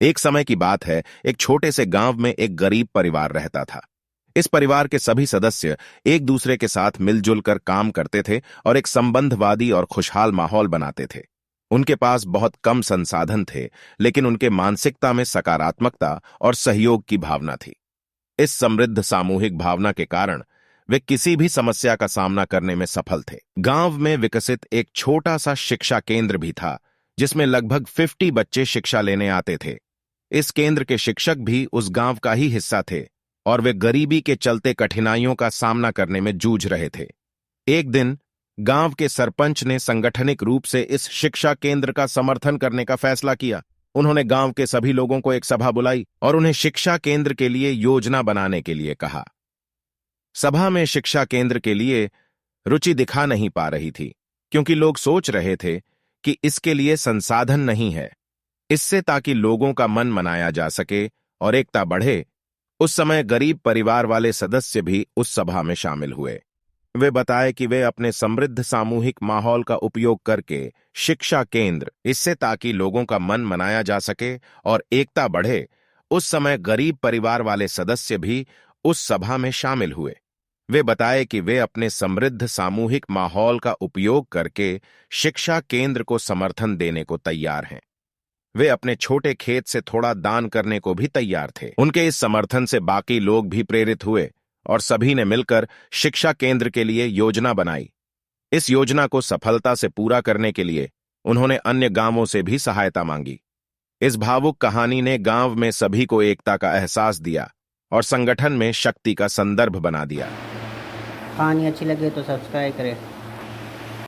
एक समय की बात है, एक छोटे से गांव में एक गरीब परिवार रहता था। इस परिवार के सभी सदस्य एक दूसरे के साथ मिलजुल कर काम करते थे और एक संबंधवादी और खुशहाल माहौल बनाते थे। उनके पास बहुत कम संसाधन थे, लेकिन उनके मानसिकता में सकारात्मकता और सहयोग की भावना थी। इस समृद्ध सामूहिक भावना के कारण वे किसी भी समस्या का सामना करने में सफल थे। गांव में विकसित एक छोटा सा शिक्षा केंद्र भी था, जिसमें लगभग 50 बच्चे शिक्षा लेने आते थे। इस केंद्र के शिक्षक भी उस गांव का ही हिस्सा थे और वे गरीबी के चलते कठिनाइयों का सामना करने में जूझ रहे थे। एक दिन गांव के सरपंच ने संगठनिक रूप से इस शिक्षा केंद्र का समर्थन करने का फैसला किया। उन्होंने गांव के सभी लोगों को एक सभा बुलाई और उन्हें शिक्षा केंद्र के लिए योजना बनाने के लिए कहा। सभा में शिक्षा केंद्र के लिए रुचि दिखा नहीं पा रही थी, क्योंकि लोग सोच रहे थे कि इसके लिए संसाधन नहीं है। इससे ताकि लोगों का मन मनाया जा सके और एकता बढ़े, उस समय गरीब परिवार वाले सदस्य भी उस सभा में शामिल हुए। वे बताए कि वे अपने समृद्ध सामूहिक माहौल का उपयोग करके शिक्षा केंद्र, इससे ताकि लोगों का मन मनाया जा सके और एकता बढ़े। उस समय गरीब परिवार वाले सदस्य भी उस सभा में शामिल हुए। वे बताए कि वे अपने समृद्ध सामूहिक माहौल का उपयोग करके शिक्षा केंद्र को समर्थन देने को तैयार हैं। वे अपने छोटे खेत से थोड़ा दान करने को भी तैयार थे। उनके इस समर्थन से बाकी लोग भी प्रेरित हुए और सभी ने मिलकर शिक्षा केंद्र के लिए योजना बनाई। इस योजना को सफलता से पूरा करने के लिए उन्होंने अन्य गांवों से भी सहायता मांगी। इस भावुक कहानी ने गांव में सभी को एकता का एहसास दिया और संगठन में शक्ति का संदर्भ बना दिया। कहानी अच्छी लगे तो सब्सक्राइब करें।